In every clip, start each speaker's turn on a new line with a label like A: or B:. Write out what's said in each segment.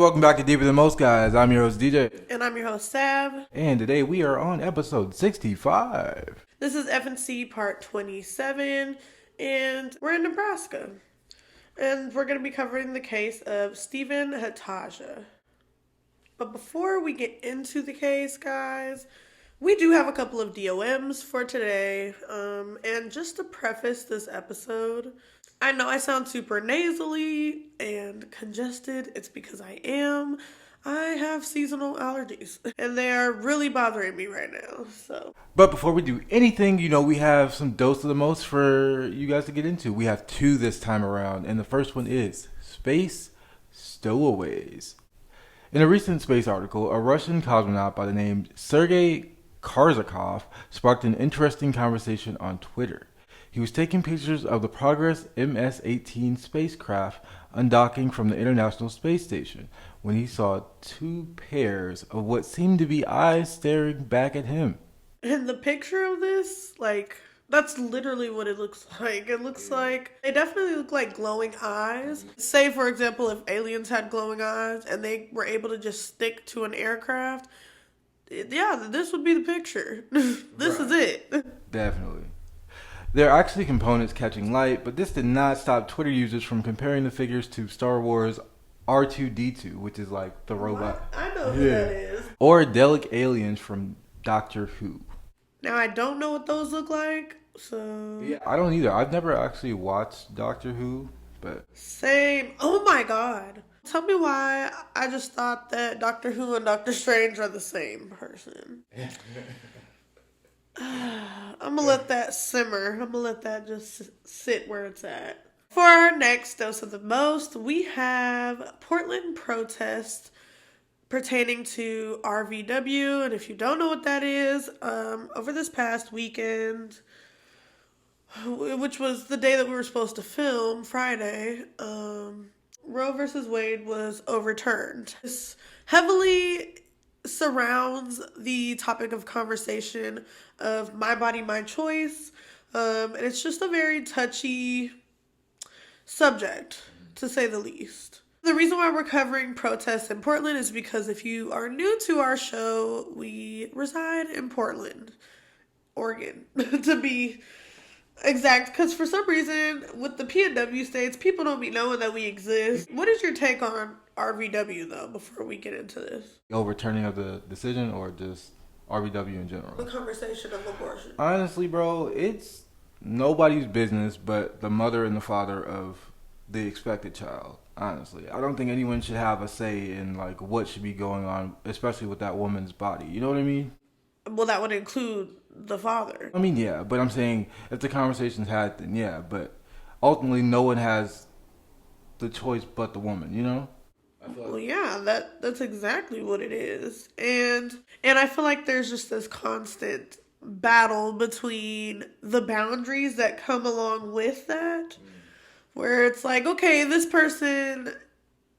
A: welcome back to Deeper Than Most, guys. I'm your host, DJ.
B: And I'm your host, Sav.
A: And today we are on episode 65.
B: This is FNC part 27, and we're in Nebraska. And we're going to be covering the case of Steven Hataaja. But before we get into the case, guys, we do have a couple of DOMs for today. And just to preface this episode, I know I sound super nasally and congested. It's because I am. I have seasonal allergies, and they are really bothering me right now.
A: But before we do anything, we have some dose of the most for you guys to get into. We have two this time around, and the first one is Space Stowaways. In a recent space article, a Russian cosmonaut by the name Sergei Karzakov sparked an interesting conversation on Twitter. He was taking pictures of the Progress MS-18 spacecraft undocking from the International Space Station when he saw two pairs of what seemed to be eyes staring back at him.
B: And the picture of this, that's literally what it looks like. It looks like, they definitely look like glowing eyes. Say, for example, if aliens had glowing eyes and they were able to just stick to an aircraft, yeah, this would be the picture. This is it.
A: Definitely. There are actually components catching light, but this did not stop Twitter users from comparing the figures to Star Wars R2-D2, which is like the robot.
B: I know who that is.
A: Or Delic aliens from Doctor Who.
B: Now, I don't know what those look like, so...
A: Yeah, I don't either. I've never actually watched Doctor Who, but...
B: Same. Oh my god. Tell me why I just thought that Doctor Who and Doctor Strange are the same person. I'm gonna let that simmer. I'm gonna let that just sit where it's at. For our next dose of the most, we have Portland protests pertaining to RVW. And if you don't know what that is, over this past weekend, which was the day that we were supposed to film, Friday, Roe versus Wade was overturned. This heavily surrounds the topic of conversation of my body, my choice. And it's just a very touchy subject, to say the least. The reason why we're covering protests in Portland is because if you are new to our show, we reside in Portland, Oregon, to be exact. Because for some reason, with the PNW states, people don't be knowing that we exist. What is your take on RVW, though, before we get into this?
A: Overturning of the decision or just RVW in general?
B: The conversation of abortion.
A: Honestly, bro, it's nobody's business but the mother and the father of the expected child. Honestly, I don't think anyone should have a say in what should be going on, especially with that woman's body. You know what I mean?
B: Well, that would include the father.
A: I mean, yeah, but I'm saying if the conversation's had, then yeah. But ultimately, no one has the choice but the woman. You know?
B: Well, yeah, that's exactly what it is, and I feel like there's just this constant battle between the boundaries that come along with that. Where it's like, okay, this person,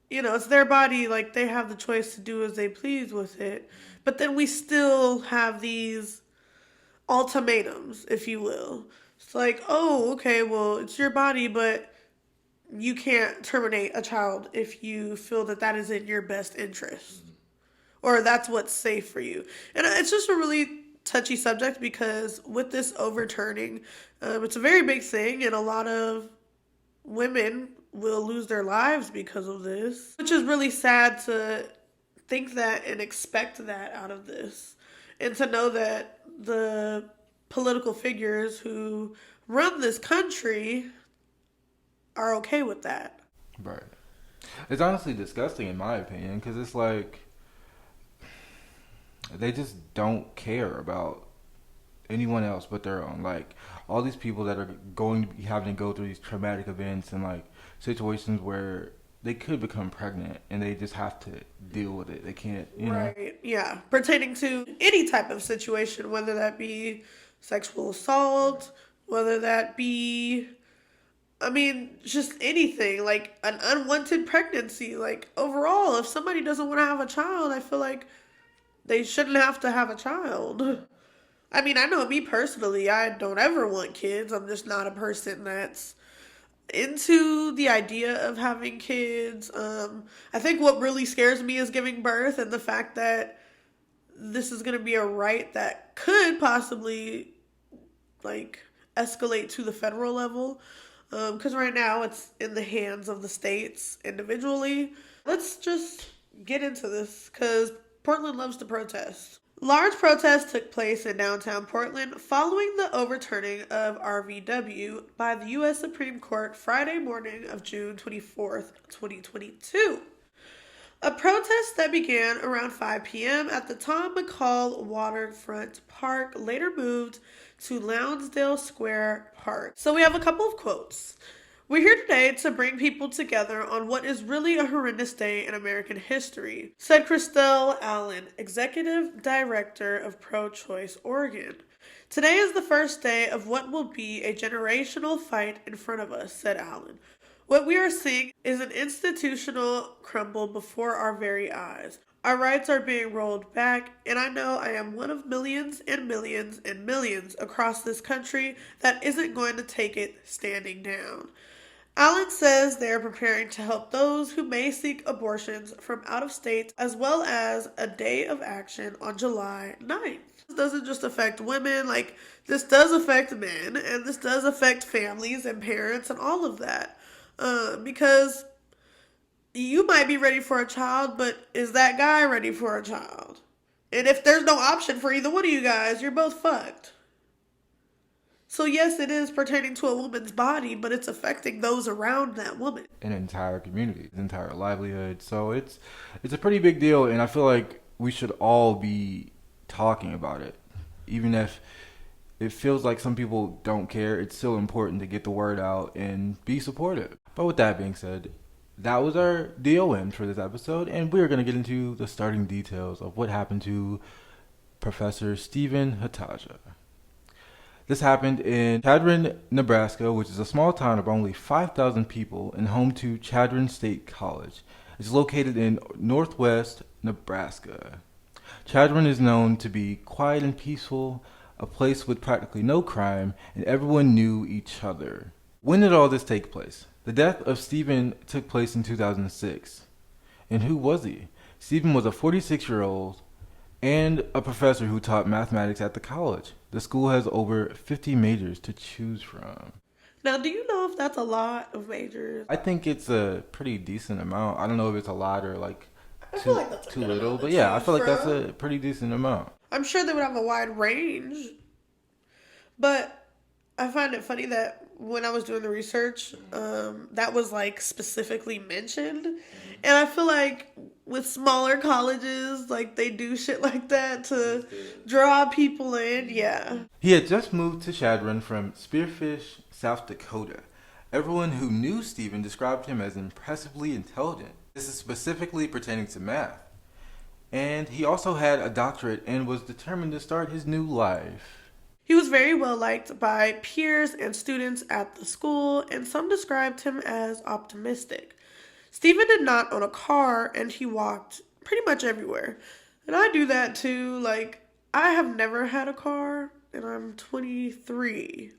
B: it's their body, they have the choice to do as they please with it. But then we still have these ultimatums, if you will. It's like, oh, okay, well, it's your body, but you can't terminate a child if you feel that that is in your best interest. Or that's what's safe for you. And it's just a really touchy subject because with this overturning, it's a very big thing, and a lot of women will lose their lives because of this, which is really sad to think that and expect that out of this, and to know that the political figures who run this country are okay with that.
A: Right. It's honestly disgusting in my opinion, because it's like they just don't care about anyone else but their own. All these people that are going to be having to go through these traumatic events and situations where they could become pregnant and they just have to deal with it. They can't,
B: Right, yeah. Pertaining to any type of situation, whether that be sexual assault, whether that be, just anything, an unwanted pregnancy. Overall, if somebody doesn't want to have a child, I feel like they shouldn't have to have a child. I know me personally, I don't ever want kids. I'm just not a person that's into the idea of having kids. I think what really scares me is giving birth and the fact that this is going to be a right that could possibly like escalate to the federal level. Because right now it's in the hands of the states individually. Let's just get into this because Portland loves to protest. Large protests took place in downtown Portland following the overturning of RVW by the U.S. Supreme Court Friday morning of June 24th, 2022. A protest that began around 5 p.m. at the Tom McCall Waterfront Park later moved to Lonsdale Square Park. So we have a couple of quotes. We're here today to bring people together on what is really a horrendous day in American history, said Christelle Allen, Executive Director of Pro-Choice Oregon. Today is the first day of what will be a generational fight in front of us, said Allen. What we are seeing is an institutional crumble before our very eyes. Our rights are being rolled back, and I know I am one of millions and millions and millions across this country that isn't going to take it standing down. Allen says they are preparing to help those who may seek abortions from out of state, as well as a day of action on July 9th. This doesn't just affect women, like this does affect men, and this does affect families and parents and all of that. Because you might be ready for a child, but is that guy ready for a child? And if there's no option for either one of you guys, you're both fucked. So yes, it is pertaining to a woman's body, but it's affecting those around that woman.
A: An entire community, an entire livelihood. So it's a pretty big deal, and I feel like we should all be talking about it. Even if it feels like some people don't care, it's still important to get the word out and be supportive. But with that being said, that was our DOM for this episode, and we're going to get into the starting details of what happened to Professor Steven Hataaja. This happened in Chadron, Nebraska, which is a small town of only 5,000 people and home to Chadron State College. It's located in northwest Nebraska. Chadron is known to be quiet and peaceful, a place with practically no crime, and everyone knew each other. When did all this take place? The death of Steven took place in 2006. And who was he? Steven was a 46-year-old and a professor who taught mathematics at the college. The school has over 50 majors to choose from.
B: Now, do you know if that's a lot of majors?
A: I think it's a pretty decent amount. I don't know if it's a lot or like
B: feel like that's
A: too little, but yeah, I feel like that's a pretty decent amount.
B: I'm sure they would have a wide range, but I find it funny that when I was doing the research, that was like specifically mentioned. And I feel like with smaller colleges, like they do shit like that to draw people in. Yeah.
A: He had just moved to Chadron from Spearfish, South Dakota. Everyone who knew Steven described him as impressively intelligent. This is specifically pertaining to math. And he also had a doctorate and was determined to start his new life.
B: He was very well liked by peers and students at the school, and some described him as optimistic. Steven did not own a car, and he walked pretty much everywhere. And I do that too. Like, I have never had a car, and I'm 23.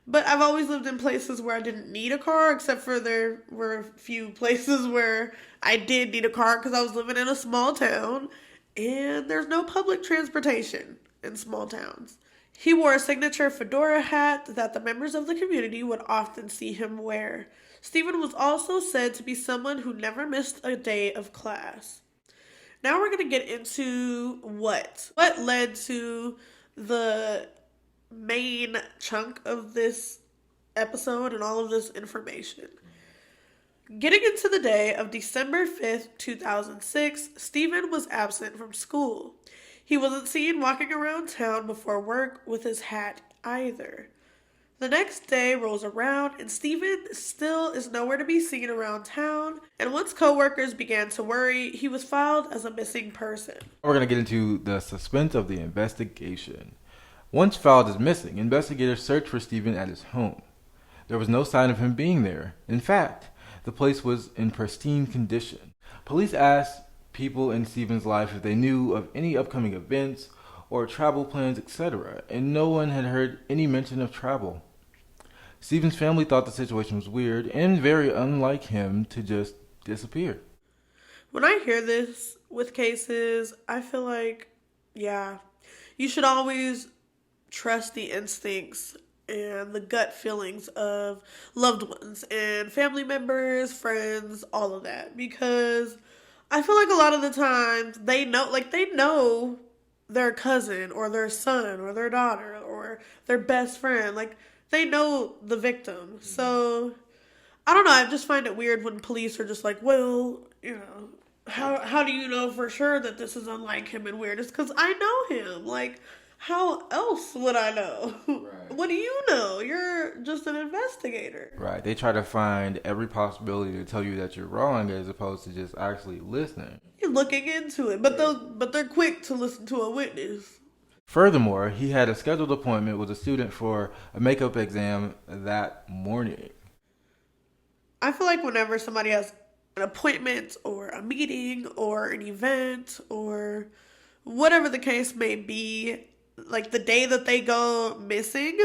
B: But I've always lived in places where I didn't need a car, except for there were a few places where I did need a car because I was living in a small town, and there's no public transportation in small towns. He wore a signature fedora hat that the members of the community would often see him wear. Steven was also said to be someone who never missed a day of class. Now we're going to get into what led to the main chunk of this episode and all of this information. Getting into the day of December 5th, 2006, Steven was absent from school. He wasn't seen walking around town before work with his hat either. The next day rolls around and Steven still is nowhere to be seen around town, and once co-workers began to worry, he was filed as a missing person.
A: We're going to get into the suspense of the investigation. Once filed as missing, investigators searched for Steven at his home. There was no sign of him being there. In fact, the place was in pristine condition. Police asked people in Steven's life if they knew of any upcoming events or travel plans, etc., and no one had heard any mention of travel. Steven's family thought the situation was weird and very unlike him to just disappear.
B: When I hear this with cases, I feel like, yeah, you should always trust the instincts and the gut feelings of loved ones and family members, friends, all of that. Because I feel like a lot of the times they know their cousin or their son or their daughter or their best friend. Like, they know the victim. So, I don't know. I just find it weird when police are just like, well, how do you know for sure that this is unlike him and weird? It's because I know him. Like, how else would I know? Right. What do you know? You're just an investigator.
A: Right. They try to find every possibility to tell you that you're wrong as opposed to just actually listening.
B: You're looking into it, but they're quick to listen to a witness.
A: Furthermore, he had a scheduled appointment with a student for a makeup exam that morning.
B: I feel like whenever somebody has an appointment or a meeting or an event or whatever the case may be, like the day that they go missing,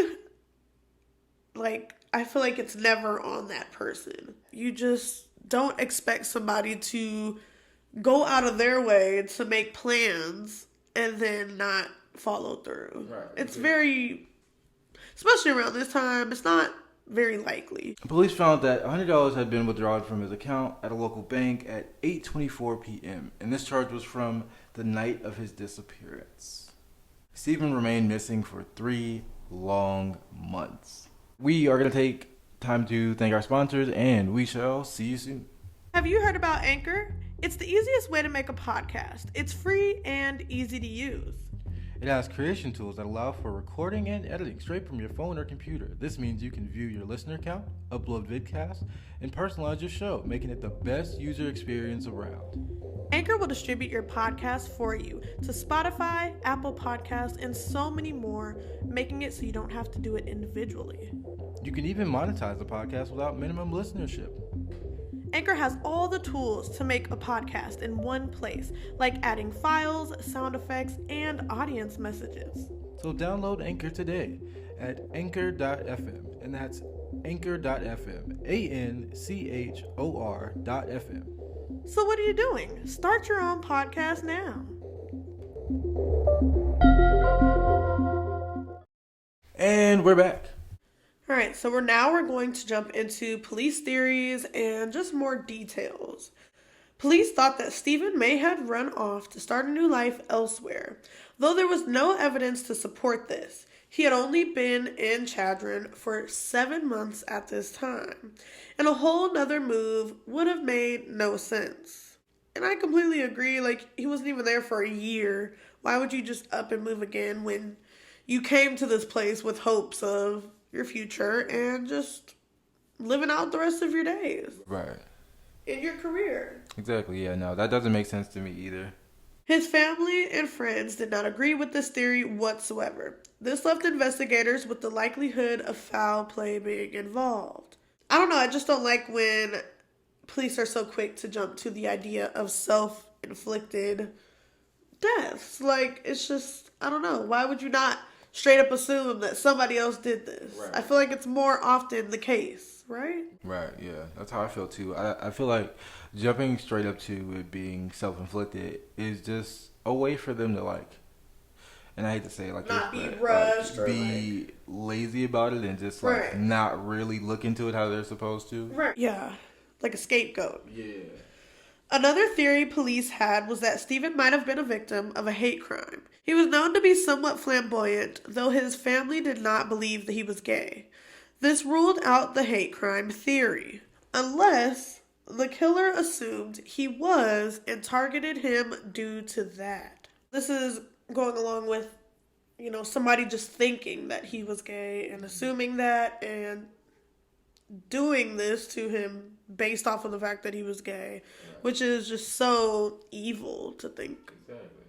B: like I feel like it's never on that person. You just don't expect somebody to go out of their way to make plans and then not follow through. Right. It's very, especially around this time, it's not very likely.
A: Police found that $100 had been withdrawn from his account at a local bank at 8:24 p.m. and this charge was from the night of his disappearance. Steven remained missing for 3 long months. We are going to take time to thank our sponsors, and we shall see you soon.
B: Have you heard about Anchor? It's the easiest way to make a podcast. It's free and easy to use.
A: It has creation tools that allow for recording and editing straight from your phone or computer. This means you can view your listener count, upload vidcasts, and personalize your show, making it the best user experience around.
B: Anchor will distribute your podcast for you to Spotify, Apple Podcasts, and so many more, making it so you don't have to do it individually.
A: You can even monetize the podcast without minimum listenership.
B: Anchor has all the tools to make a podcast in one place, like adding files, sound effects, and audience messages.
A: So download Anchor today at anchor.fm, and that's anchor.fm, ANCHOR.FM.
B: So what are you doing? Start your own podcast now.
A: And we're back.
B: All right, so we're going to jump into police theories and just more details. Police thought that Steven may have run off to start a new life elsewhere, though there was no evidence to support this. He had only been in Chadron for 7 months at this time, and a whole nother move would have made no sense. And I completely agree, like, he wasn't even there for a year. Why would you just up and move again when you came to this place with hopes of your future and just living out the rest of your days?
A: Right.
B: In your career.
A: Exactly, yeah, no, that doesn't make sense to me either.
B: His family and friends did not agree with this theory whatsoever. This left investigators with the likelihood of foul play being involved. I don't know, I just don't like when police are so quick to jump to the idea of self-inflicted deaths. Like, it's just, I don't know, why would you not straight up assume that somebody else did this? Right. I feel like it's more often the case, right?
A: Right, yeah. That's how I feel too. I feel like jumping straight up to it being self-inflicted is just a way for them to, like, and I hate to say it like
B: not
A: this,
B: be
A: but
B: rushed or
A: be lazy about it and just like
B: right.
A: not really look into it how they're supposed to.
B: Right. Yeah. Like a scapegoat.
A: Yeah.
B: Another theory police had was that Steven might have been a victim of a hate crime. He was known to be somewhat flamboyant, though his family did not believe that he was gay. This ruled out the hate crime theory, unless the killer assumed he was and targeted him due to that. This is going along with, somebody just thinking that he was gay and assuming that and doing this to him based off of the fact that he was gay, which is just so evil to think.
A: Exactly.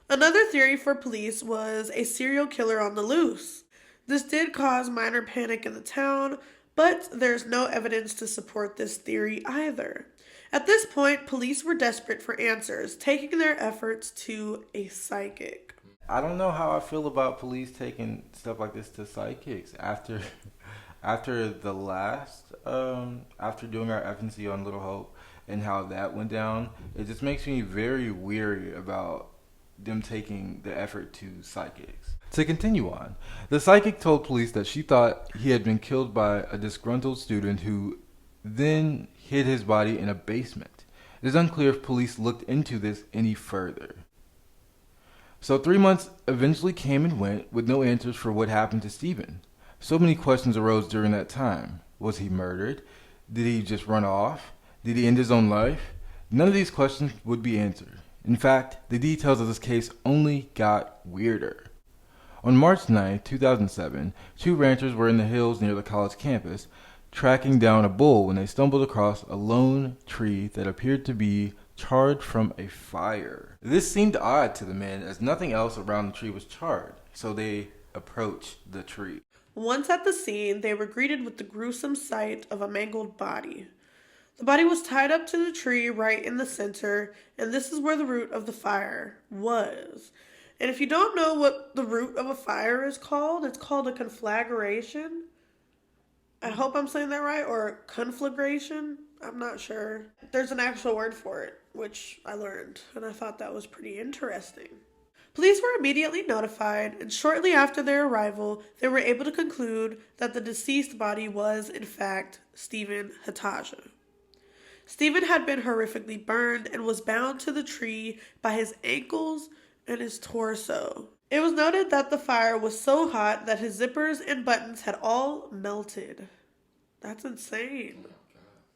B: Another theory for police was a serial killer on the loose. This did cause minor panic in the town, but there's no evidence to support this theory either. At this point, police were desperate for answers, taking their efforts to a psychic.
A: I don't know how I feel about police taking stuff like this to psychics after After the last, after doing our FNC on Little Hope and how that went down, it just makes me very weary about them taking the effort to psychics. To continue on, the psychic told police that she thought he had been killed by a disgruntled student who then hid his body in a basement. It is unclear if police looked into this any further. So 3 months eventually came and went with no answers for what happened to Steven. So many questions arose during that time. Was he murdered? Did he just run off? Did he end his own life? None of these questions would be answered. In fact, the details of this case only got weirder. On March 9, 2007, two ranchers were in the hills near the college campus tracking down a bull when they stumbled across a lone tree that appeared to be charred from a fire. This seemed odd to the men as nothing else around the tree was charred, so they approached the tree.
B: Once at the scene, they were greeted with the gruesome sight of a mangled body. The body was tied up to the tree right in the center, and this is where the root of the fire was. And if you don't know what the root of a fire is called, it's called a conflagration. I hope I'm saying that right, or conflagration. I'm not sure. There's an actual word for it, which I learned, and I thought that was pretty interesting. Police were immediately notified, and shortly after their arrival, they were able to conclude that the deceased body was, in fact, Steven Hataaja. Steven had been horrifically burned and was bound to the tree by his ankles and his torso. It was noted that the fire was so hot that his zippers and buttons had all melted. That's insane.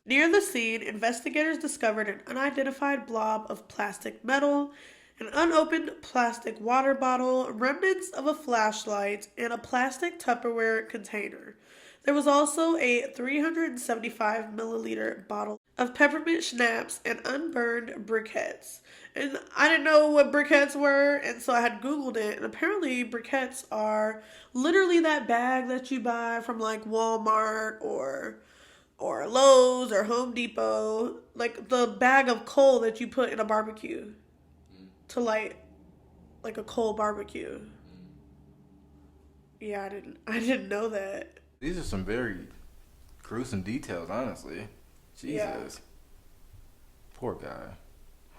B: Near the scene, investigators discovered an unidentified blob of plastic metal, an unopened plastic water bottle, remnants of a flashlight, and a plastic Tupperware container. There was also a 375 milliliter bottle of peppermint schnapps and unburned briquettes. And I didn't know what briquettes were, and so I had Googled it, and apparently briquettes are literally that bag that you buy from like Walmart or Lowe's or Home Depot, like the bag of coal that you put in a barbecue to light like a coal barbecue. Yeah, I didn't know that.
A: These are some very gruesome details, honestly. Jesus. Yeah. Poor guy.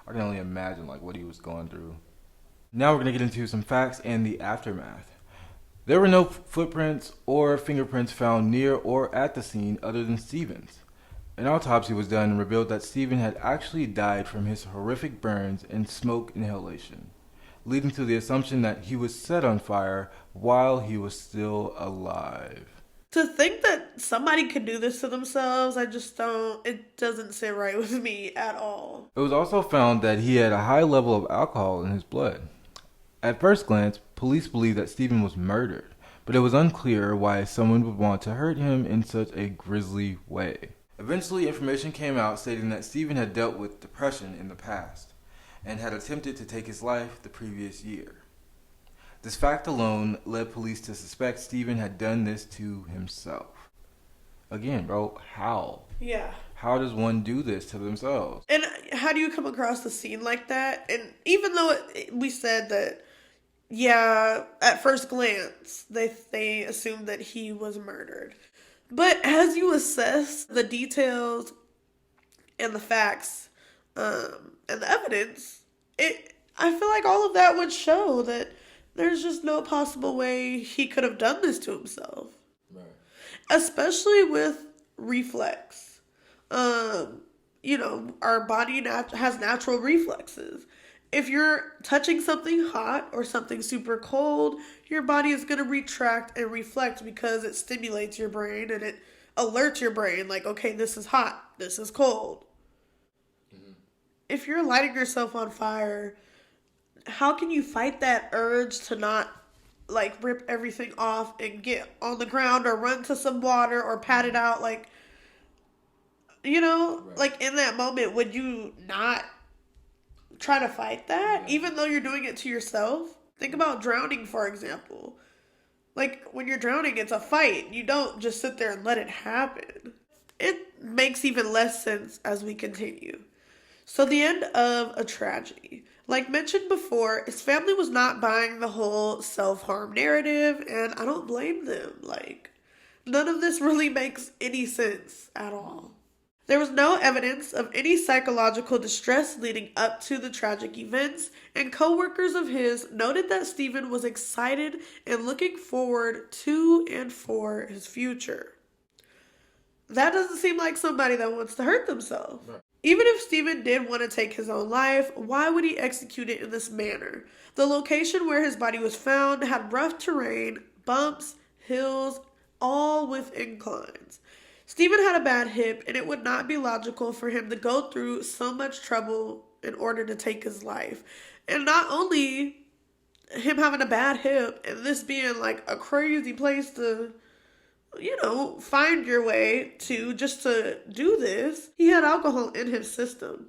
A: I can only imagine like what he was going through. Now we're going to get into some facts and the aftermath. There were no footprints or fingerprints found near or at the scene other than Steven's. An autopsy was done and revealed that Steven had actually died from his horrific burns and smoke inhalation, leading to the assumption that he was set on fire while he was still alive.
B: To think that somebody could do this to themselves, it doesn't sit right with me at all.
A: It was also found that he had a high level of alcohol in his blood. At first glance, police believed that Steven was murdered, but it was unclear why someone would want to hurt him in such a grisly way. Eventually, information came out stating that Steven had dealt with depression in the past and had attempted to take his life the previous year. This fact alone led police to suspect Steven had done this to himself. Again, bro, how?
B: Yeah.
A: How does one do this to themselves?
B: And how do you come across a scene like that? And even though we said that, yeah, at first glance, they assumed that he was murdered. But as you assess the details and the facts and the evidence, I feel like all of that would show that there's just no possible way he could have done this to himself. Right. Especially with reflex. Our body has natural reflexes. If you're touching something hot or something super cold, your body is going to retract and reflect because it stimulates your brain and it alerts your brain like, okay, this is hot, this is cold. Mm-hmm. If you're lighting yourself on fire, how can you fight that urge to not like rip everything off and get on the ground or run to some water or pat it out? Like, right. Like in that moment, would you not try to fight that, even though you're doing it to yourself? Think about drowning, for example. Like, when you're drowning, it's a fight. You don't just sit there and let it happen. It makes even less sense as we continue. So the end of a tragedy. Like mentioned before, his family was not buying the whole self-harm narrative, and I don't blame them. Like, None of this really makes any sense at all. There was no evidence of any psychological distress leading up to the tragic events, and co-workers of his noted that Steven was excited and looking forward to and for his future. That doesn't seem like somebody that wants to hurt themselves. Right. Even if Steven did want to take his own life, why would he execute it in this manner? The location where his body was found had rough terrain, bumps, hills, all with inclines. Steven had a bad hip, and it would not be logical for him to go through so much trouble in order to take his life. And not only him having a bad hip and this being like a crazy place to, find your way to just to do this, he had alcohol in his system.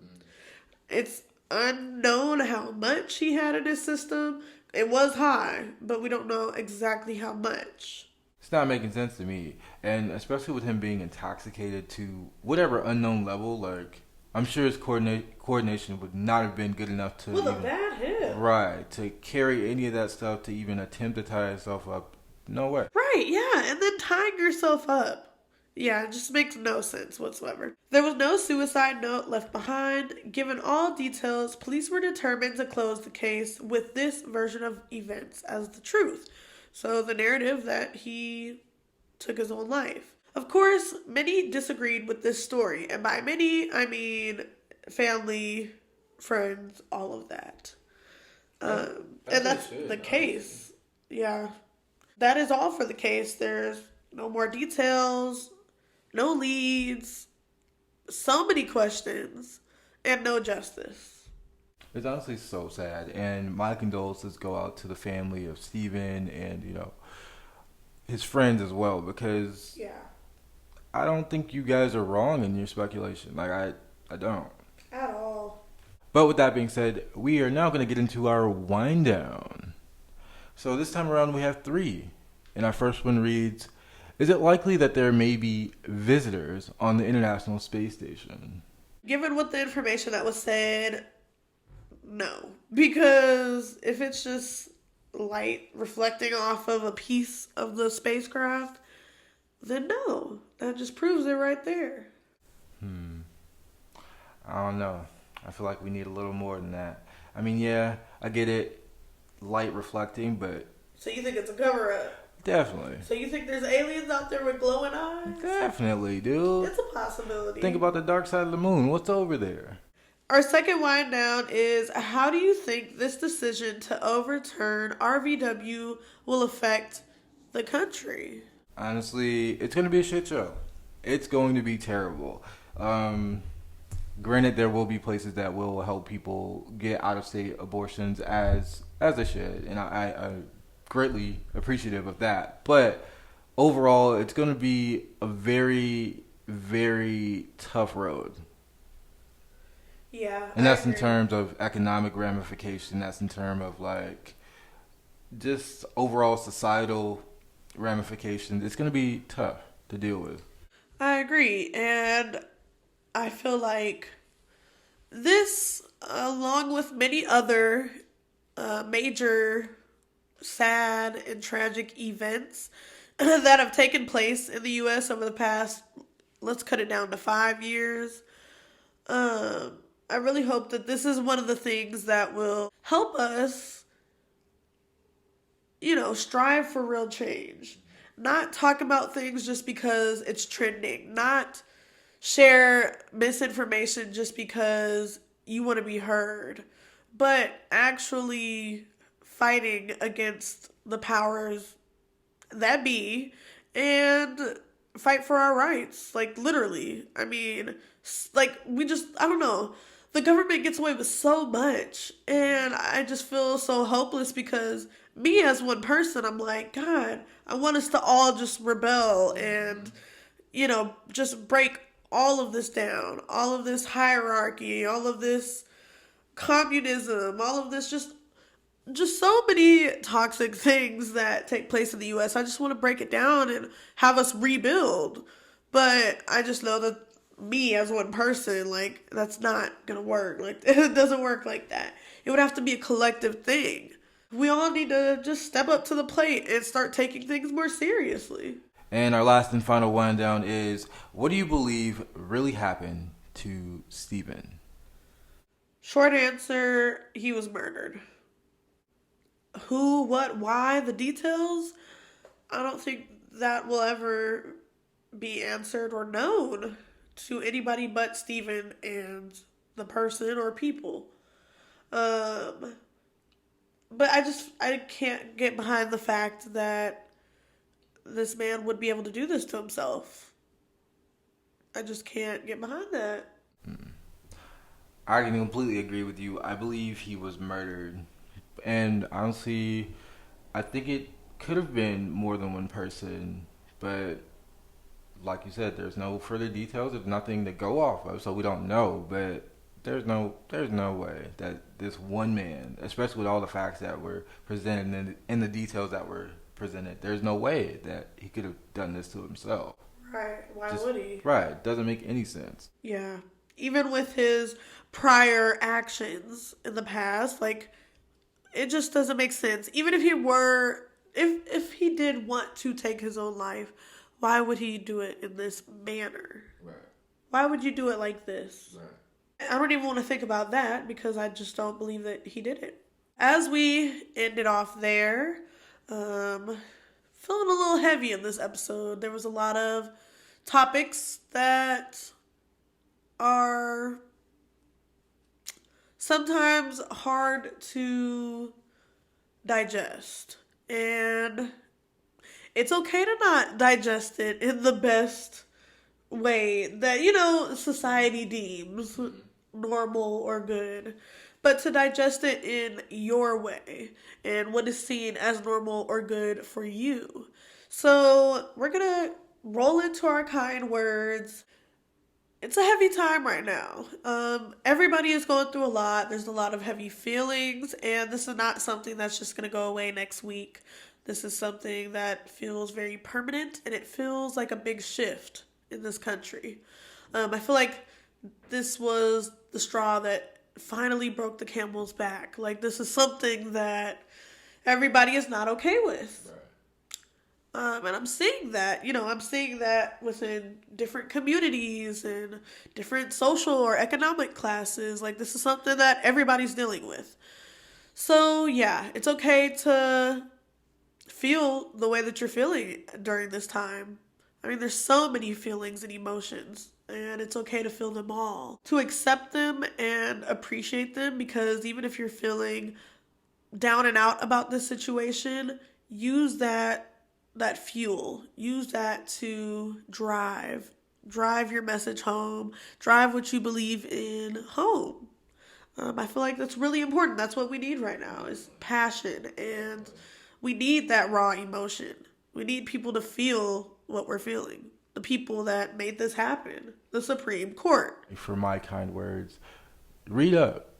B: It's unknown how much he had in his system. It was high, but we don't know exactly how much.
A: It's not making sense to me, and especially with him being intoxicated to whatever unknown level, like, I'm sure his coordination would not have been good enough to...
B: With a bad hip.
A: Right, to carry any of that stuff, to even attempt to tie himself up. No way.
B: Right, yeah, and then tying yourself up. Yeah, it just makes no sense whatsoever. There was no suicide note left behind. Given all details, police were determined to close the case with this version of events as the truth. So the narrative that he took his own life. Of course, many disagreed with this story. And by many, I mean family, friends, all of that. And that's the case. Yeah. That is all for the case. There's no more details, no leads, so many questions, and no justice.
A: It's honestly so sad, and my condolences go out to the family of Steven and, his friends as well, because I don't think you guys are wrong in your speculation. Like, I don't.
B: At all.
A: But with that being said, we are now going to get into our wind down. So this time around we have 3, and our first one reads, is it likely that there may be visitors on the International Space Station?
B: Given what the information that was said... No, because if it's just light reflecting off of a piece of the spacecraft, then no, that just proves it right there.
A: I don't know. I feel like we need a little more than that. I mean, yeah, I get it, light reflecting, but...
B: So you think it's a cover-up?
A: Definitely.
B: So you think there's aliens out there with glowing eyes?
A: Definitely, dude.
B: It's a possibility.
A: Think about the dark side of the moon. What's over there?
B: Our second wind down is, how do you think this decision to overturn RVW will affect the country?
A: Honestly, it's going to be a shit show. It's going to be terrible. Granted, there will be places that will help people get out-of-state abortions as they should, and I'm greatly appreciative of that. But overall, it's going to be a very, very tough road.
B: Yeah.
A: And that's in terms of economic ramification. That's in terms of, like, just overall societal ramifications. It's going to be tough to deal with.
B: I agree. And I feel like this, along with many other major sad and tragic events that have taken place in the U.S. over the past, let's cut it down to 5 years, I really hope that this is one of the things that will help us, strive for real change. Not talk about things just because it's trending. Not share misinformation just because you want to be heard. But actually fighting against the powers that be and fight for our rights. Like, literally. I mean, like, I don't know. The government gets away with so much, and I just feel so hopeless because me as one person, I'm like, God, I want us to all just rebel and, just break all of this down, all of this hierarchy, all of this communism, all of this just so many toxic things that take place in the U.S. I just want to break it down and have us rebuild. But I just know that me as one person, like, that's not gonna work. Like, it doesn't work like that. It would have to be a collective thing. We all need to just step up to the plate and start taking things more seriously.
A: And our last and final one down is, what do you believe really happened to Steven?
B: Short answer, he was murdered. Who, what, why, the details, I don't think that will ever be answered or known to anybody but Steven and the person or people. But I can't get behind the fact that this man would be able to do this to himself. I just can't get behind that.
A: I can completely agree with you. I believe he was murdered. And honestly, I think it could have been more than one person. But like you said, there's no further details. There's nothing to go off of, so we don't know. But there's no way that this one man, especially with all the facts that were presented and the details that were presented, there's no way that he could have done this to himself.
B: Right. Why would he?
A: Right. Doesn't make any sense.
B: Yeah. Even with his prior actions in the past, like, it just doesn't make sense. Even if he were, if he did want to take his own life, why would he do it in this manner?
A: Right.
B: Why would you do it like this?
A: Right.
B: I don't even want to think about that because I just don't believe that he did it. As we ended off there, feeling a little heavy in this episode. There was a lot of topics that are sometimes hard to digest. And it's okay to not digest it in the best way that, society deems normal or good. But to digest it in your way and what is seen as normal or good for you. So we're going to roll into our kind words. It's a heavy time right now. Everybody is going through a lot. There's a lot of heavy feelings, and this is not something that's just going to go away next week. This is something that feels very permanent, and it feels like a big shift in this country. I feel like this was the straw that finally broke the camel's back. Like, this is something that everybody is not okay with. And I'm seeing that, I'm seeing that within different communities and different social or economic classes. Like, this is something that everybody's dealing with. So, yeah, it's okay to feel the way that you're feeling during this time. I mean, there's so many feelings and emotions, and it's okay to feel them all. To accept them and appreciate them, because even if you're feeling down and out about this situation, use that fuel. Use that to drive your message home. Drive what you believe in home. I feel like that's really important. That's what we need right now is passion, and we need that raw emotion. We need people to feel what we're feeling. The people that made this happen. The Supreme Court.
A: For my kind words, read up.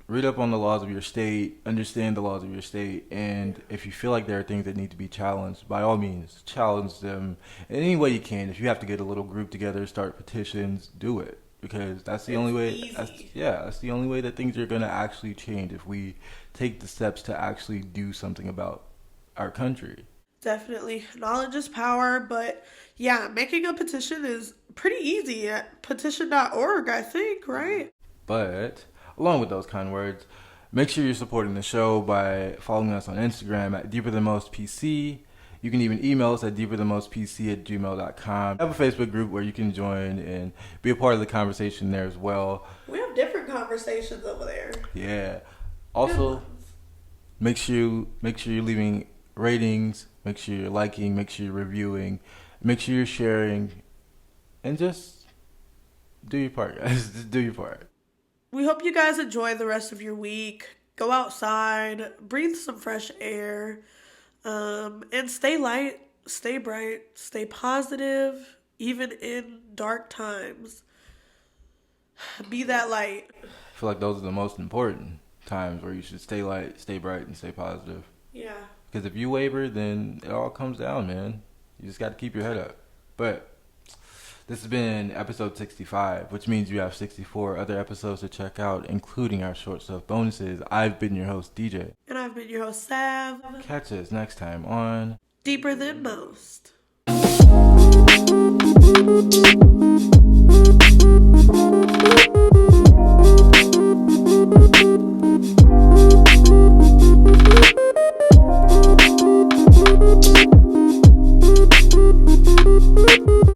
A: Read up on the laws of your state, understand the laws of your state, and if you feel like there are things that need to be challenged, by all means, challenge them in any way you can. If you have to get a little group together, start petitions, do it. Because that's the only way. That's the only way that things are going to actually change, if we take the steps to actually do something about our country.
B: Definitely. Knowledge is power, but yeah, making a petition is pretty easy at petition.org, I think, right?
A: But along with those kind words, make sure you're supporting the show by following us on Instagram at deeperthanmostpc. You can even email us at deeperthanmostpc@gmail.com. I have a Facebook group where you can join and be a part of the conversation there as well.
B: We have different conversations over there.
A: Yeah. Also, make sure you're leaving ratings, make sure you're liking, make sure you're reviewing, make sure you're sharing, and just do your part, guys. Just do your part.
B: We hope you guys enjoy the rest of your week. Go outside, breathe some fresh air, and stay light, stay bright, stay positive, even in dark times. Be that light.
A: I feel like those are the most important times where you should stay light, stay bright, and stay positive.
B: Yeah.
A: Because if you waver, then it all comes down, man. You just got to keep your head up. But this has been episode 65, which means you have 64 other episodes to check out, including our short stuff bonuses. I've been your host, DJ.
B: And I've been your host, Sav.
A: Catch us next time on
B: Deeper Than Most. you.